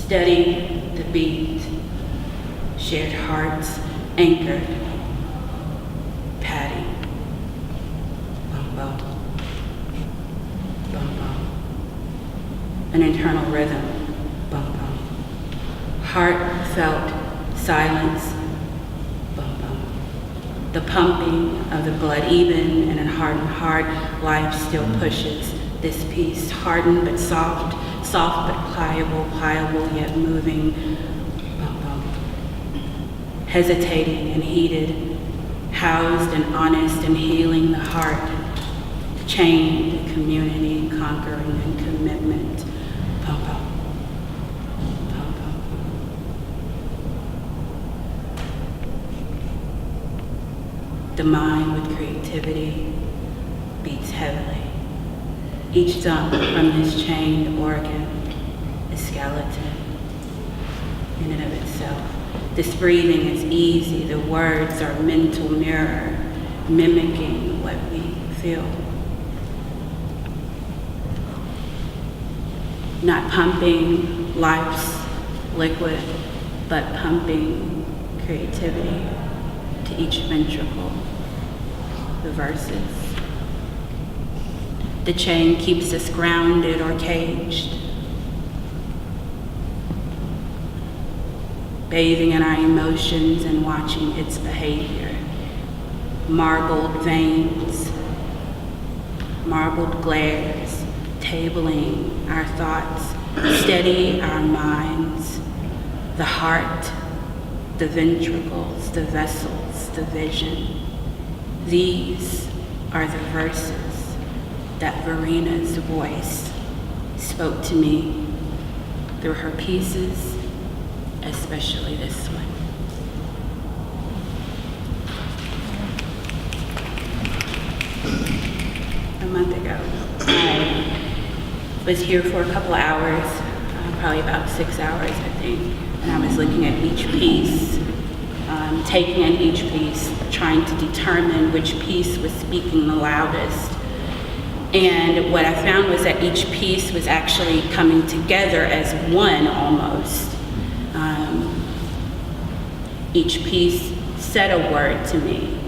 Steady the beat, shared hearts anchored, Patty. Bum bum, bum bum. An internal rhythm, bum bum. Heartfelt silence, bum bum. The pumping of the blood, even in a hardened heart, life still pushes this piece, hardened but soft, soft but pliable yet moving, bum bum. Hesitating and heated, housed and honest and healing the heart, chained community, conquering and commitment, bum bum. Bum bum. The mind with creativity beats heavily. Each thump from this chained organ, a skeleton in and of itself. This breathing is easy. The words are mental mirror, mimicking what we feel. Not pumping life's liquid, but pumping creativity to each ventricle, the verses. The chain keeps us grounded or caged, bathing in our emotions and watching its behavior. Marbled veins, marbled glares, tabling our thoughts, steady our minds, the heart, the ventricles, the vessels, the vision. These are the verses that Verena's voice spoke to me through her pieces, especially this one. A month ago, I was here for a couple of hours, probably about 6 hours, I think, and I was looking at each piece, taking in each piece, trying to determine which piece was speaking the loudest. And what I found was that each piece was actually coming together as one almost. Each piece said a word to me.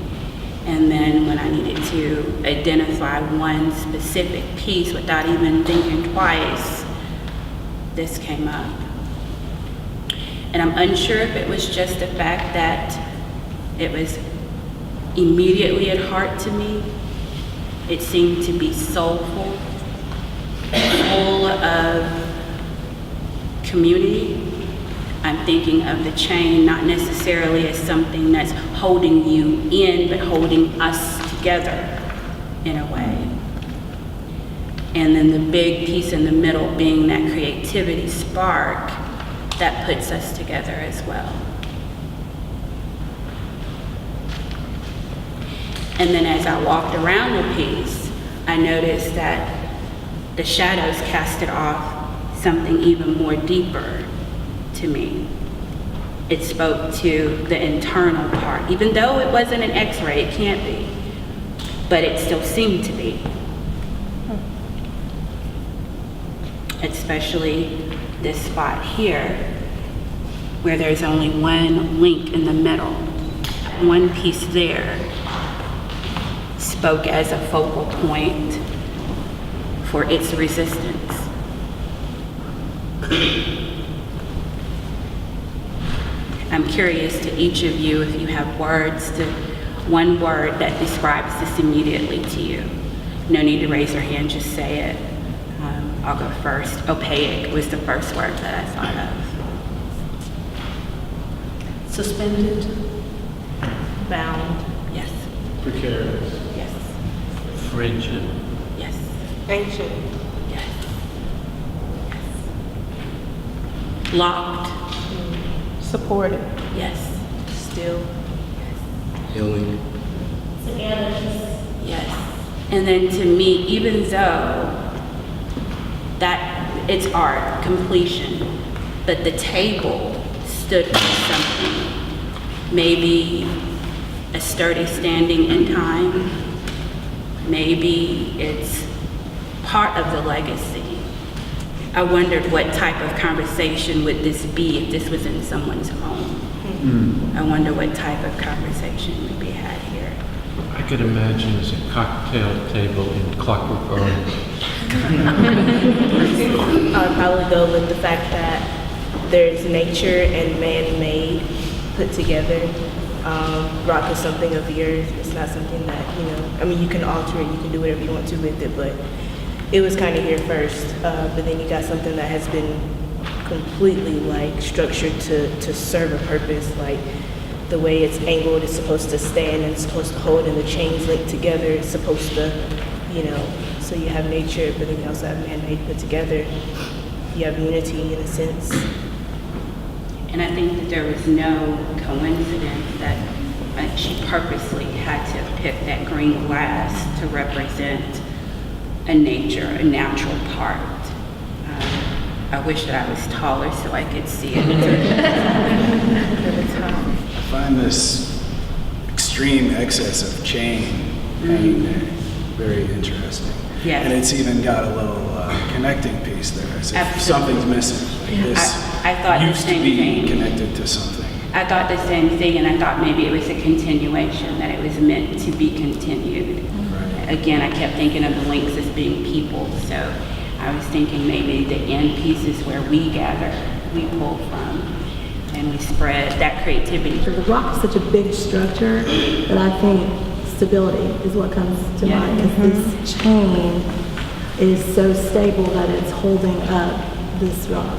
And then when I needed to identify one specific piece without even thinking twice, this came up. And I'm unsure if it was just the fact that it was immediately at heart to me. It seemed to be soulful, full of community. I'm thinking of the chain not necessarily as something that's holding you in, but holding us together in a way. And then the big piece in the middle being that creativity spark that puts us together as well. And then as I walked around the piece, I noticed that the shadows casted off something even more deeper to me. It spoke to the internal part, even though it wasn't an X-ray, it can't be, but it still seemed to be. Especially this spot here, where there's only one link in the middle, one piece there, spoke as a focal point for its resistance. I'm curious to each of you if you have words, one word that describes this immediately to you. No need to raise your hand, just say it. I'll go first. Opaque was the first word that I thought of. Suspended. Bound. Yes. Precarious. Yes. Frigid. Yes. Ancient. Yes. Yes. Locked. Supported. Yes. Still. Healing. Yes. And then to me, even though that it's art, completion, but the table stood for something. Maybe a sturdy standing in time. Maybe it's part of the legacy I wondered what type of conversation would this be if this was in someone's home. I wonder what type of conversation would be had here. I could imagine as a cocktail table in Clockwork Orange. I'd probably go with the fact that there's nature and man-made put together. Rock is something of the earth. It's not something that, I mean, you can alter it, you can do whatever you want to with it, but it was kind of here first. But then you got something that has been completely like structured to serve a purpose. Like the way it's angled, it's supposed to stand and it's supposed to hold, and the chains linked together. It's supposed to, so you have nature, but then you also have man-made put together. You have unity in a sense. And I think that there was no coincidence that she purposely had to pick that green glass to represent a natural part. I wish that I was taller so I could see it. I find this extreme excess of chain hanging there very interesting. Yes. And it's even got a little connecting piece there, as if Absolutely. something's missing. Like this I thought the used to same be thing. connected to something. I thought the same thing, and I thought maybe it was a continuation, that it was meant to be continued. Right. Again, I kept thinking of the links as being people, so I was thinking maybe the end pieces where we gather, we pull from, and we spread that creativity. The rock is such a big structure that I think stability is what comes to Yeah. mind. Because this chain is so stable that it's holding up this rock.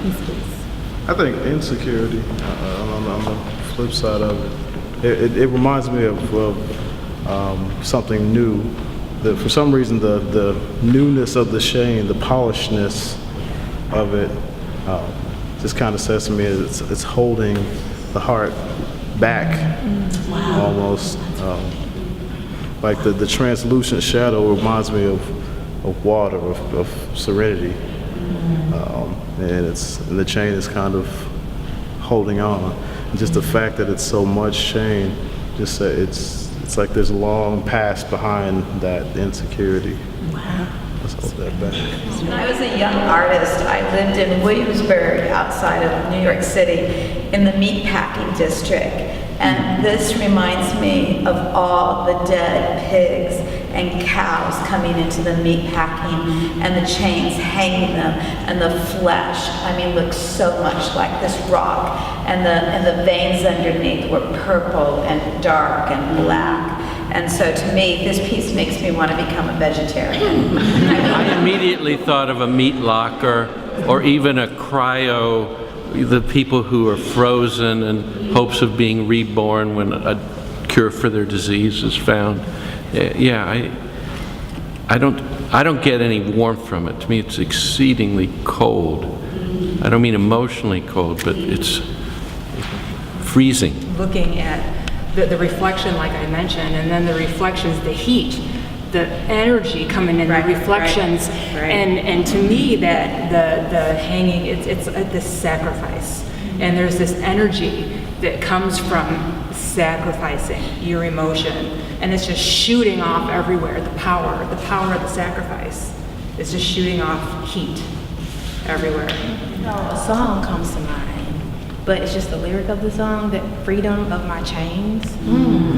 This piece. I think insecurity, on the flip side of it, it reminds me of something new. For some reason, the newness of the chain, the polishedness of it, just kind of says to me it's holding the heart back, almost. Like the translucent shadow reminds me of water, of serenity. And the chain is kind of holding on. And just the fact that it's so much chain, just it's like there's a long past behind that insecurity. Wow. Let's hold that back. When I was a young artist, I lived in Williamsburg, outside of New York City, in the meatpacking district. And this reminds me of all the dead pigs and cows coming into the meat packing, and the chains hanging them, and the flesh, looks so much like this rock, and the veins underneath were purple and dark and black. And so to me, this piece makes me want to become a vegetarian. I immediately thought of a meat locker or even a cryo, the people who are frozen in hopes of being reborn when a cure for their disease is found. Yeah, I don't get any warmth from it. To me, it's exceedingly cold. I don't mean emotionally cold, but it's freezing. Looking at the reflection, like I mentioned, and then the reflections, the heat, the energy coming in, Right, the reflections, right. and to me that the hanging, it's this sacrifice, and there's this energy that comes from sacrificing your emotion, and it's just shooting off everywhere. The power of the sacrifice is just shooting off heat everywhere. A song comes to mind, but it's just the lyric of the song, that freedom of my chains.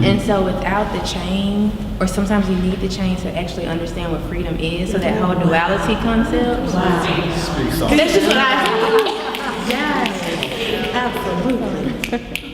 And so without the chain, or sometimes you need the chain to actually understand what freedom is, so that whole duality concept. Speaks on. That's just what I Yes, absolutely.